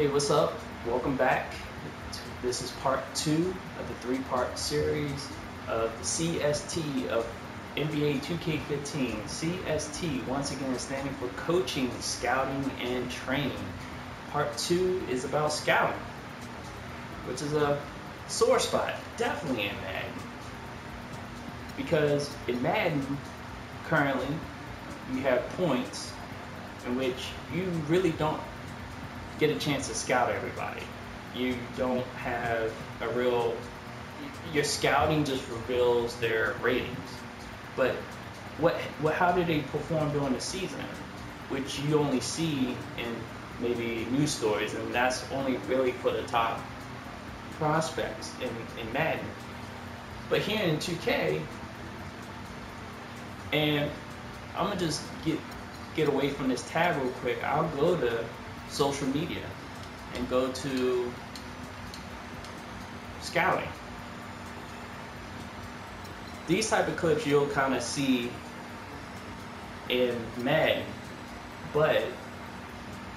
Hey, what's up? Welcome back. This is part 2 of the 3-part series of the CST of NBA2k15. CST, once again, is standing for Coaching, Scouting, and Training. Part 2 is about scouting, which is a sore spot, definitely in Madden. Because in Madden, currently, you have points in which you really don't get a chance to scout everybody. You don't have a real, your scouting just reveals their ratings. But how do they perform during the season, which you only see in maybe news stories, and that's only really for the top prospects in Madden. But here in 2K, and I'm gonna just get away from this tab real quick. I'll go to social media and go to scouting. These type of clips you'll kind of see in Madden, but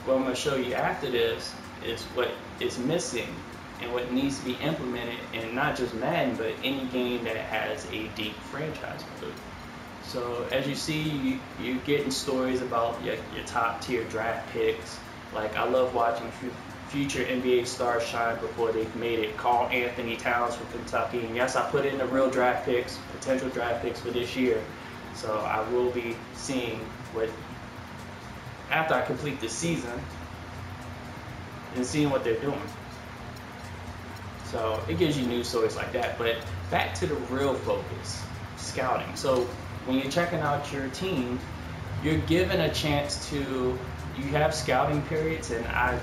what I'm going to show you after this is what is missing and what needs to be implemented in not just Madden, but any game that has a deep franchise mode. So as you see, you're getting stories about your top tier draft picks. Like, I love watching future NBA stars shine before they've made it. Carl Anthony Towns from Kentucky. And yes, I put in the real draft picks, potential draft picks for this year. So I will be seeing what, after I complete the season, and seeing what they're doing. So it gives you news stories like that. But back to the real focus, scouting. So when you're checking out your team, you're given a chance to, you have scouting periods, and I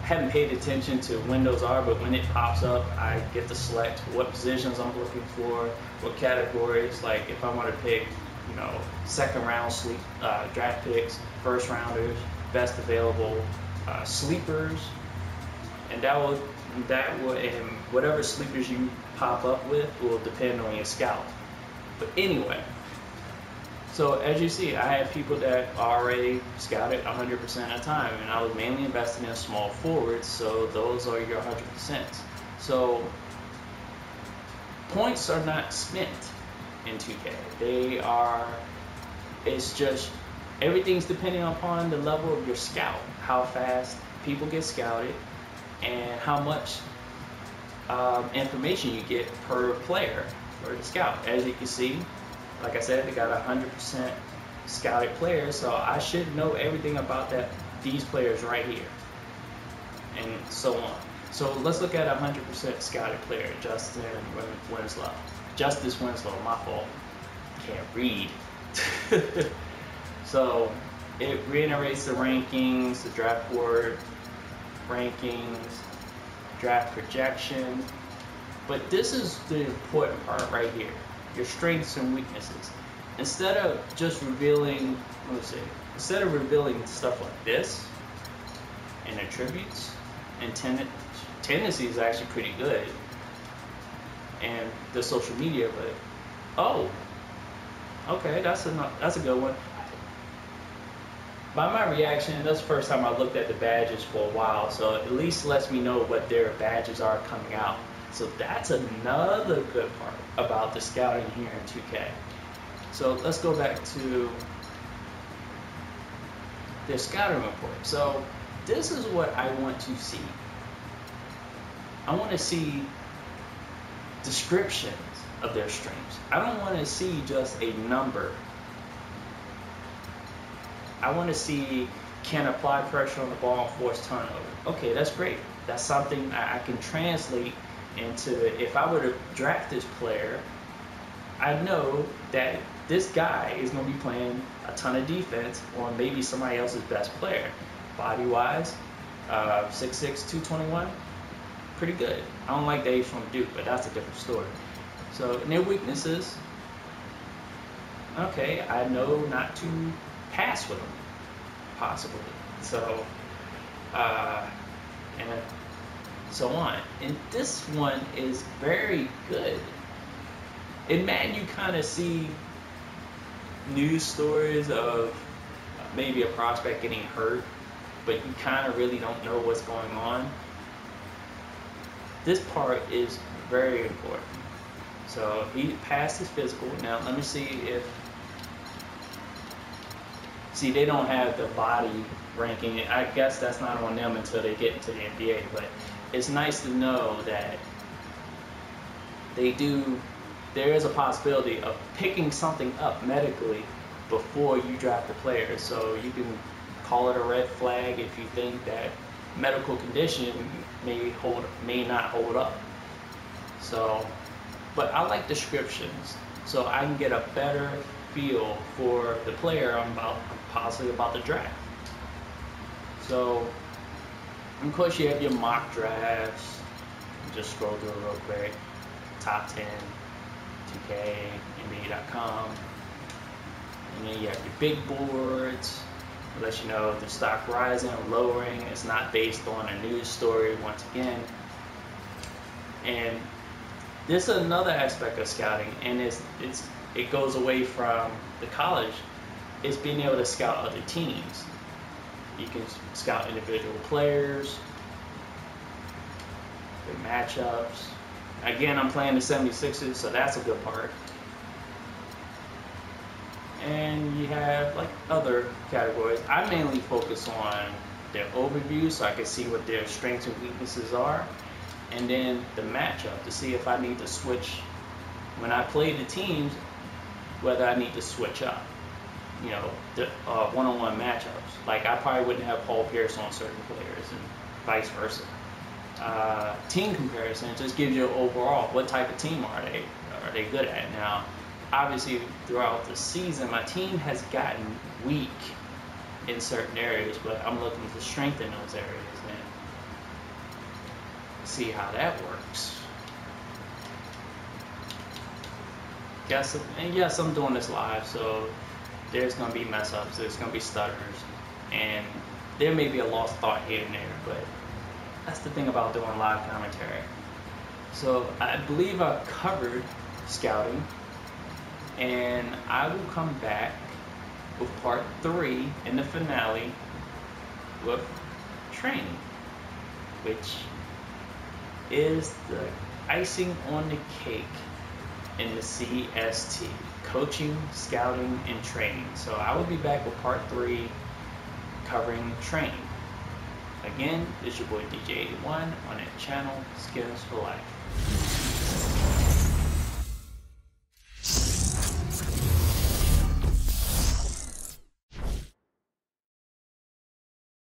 haven't paid attention to when those are, but when it pops up, I get to select what positions I'm looking for, what categories. Like if I want to pick, second round draft picks, first rounders, best available, sleepers, and that will, and whatever sleepers you pop up with will depend on your scout. But anyway. So as you see, I have people that already scouted 100% of the time, and I was mainly invested in small forwards, so those are your 100%. So points are not spent in 2K. They are, it's just, everything's depending upon the level of your scout, how fast people get scouted, and how much information you get per player for the scout. As you can see, like I said, they got 100% scouted players, so I should know everything about these players right here, and so on. So let's look at a 100% scouted player, Justice Winslow, my fault, can't read. So it reiterates the rankings, the draft board rankings, draft projection, but this is the important part right here. Your strengths and weaknesses. Instead of just revealing, instead of revealing stuff like this and attributes and tendency is actually pretty good, and the social media, but okay, that's a good one. By my reaction, that's the first time I looked at the badges for a while, so at least lets me know what their badges are coming out. So that's another good part about the scouting here in 2K. So let's go back to their scouting report. So this is what I want to see. I want to see descriptions of their strengths. I don't want to see just a number. I want to see, can apply pressure on the ball and force turnover. Okay, that's great. That's something I can translate into. If I were to draft this player, I know that this guy is going to be playing a ton of defense on maybe somebody else's best player. Body wise, 6'6", 221, pretty good. I don't like the age from Duke, but that's a different story. So their weaknesses, okay, I know not to pass with them, possibly. So and so on. And this one is very good. In Madden, you kind of see news stories of maybe a prospect getting hurt, but you kind of really don't know what's going on, this part is very important. So he passed his physical. Now let me see if, see, they don't have the body ranking. I guess that's not on them until they get into the NBA, but it's nice to know that they do, there is a possibility of picking something up medically before you draft the player. So you can call it a red flag if you think that medical condition may not hold up. So, but I like descriptions so I can get a better feel for the player I'm possibly about to draft. So, of course, you have your mock drafts. Just scroll through it real quick. Top 10, 2K, NBA2k15. And then you have your big boards. It lets you know if the stock rising or lowering. It's not based on a news story once again. And this is another aspect of scouting, and it goes away from the college. It's being able to scout other teams. You can scout individual players, the matchups. Again, I'm playing the 76ers, so that's a good part. And you have like other categories. I mainly focus on their overview so I can see what their strengths and weaknesses are, and then the matchup to see if I need to switch when I play the teams, whether I need to switch up. You know, the one-on-one matchups. Like I probably wouldn't have Paul Pierce on certain players, and vice versa. Team comparison just gives you overall what type of team are they good at. Now, obviously, throughout the season, my team has gotten weak in certain areas, but I'm looking to strengthen those areas and see how that works. And yes, I'm doing this live, so there's going to be mess ups, there's going to be stutters, and there may be a lost thought here and there, but that's the thing about doing live commentary. So I believe I've covered scouting, and I will come back with part 3 in the finale with training, which is the icing on the cake in the CST, coaching, scouting, and training. So I will be back with part 3 covering training. Again, this is your boy DJ81 on that channel, Skills for Life.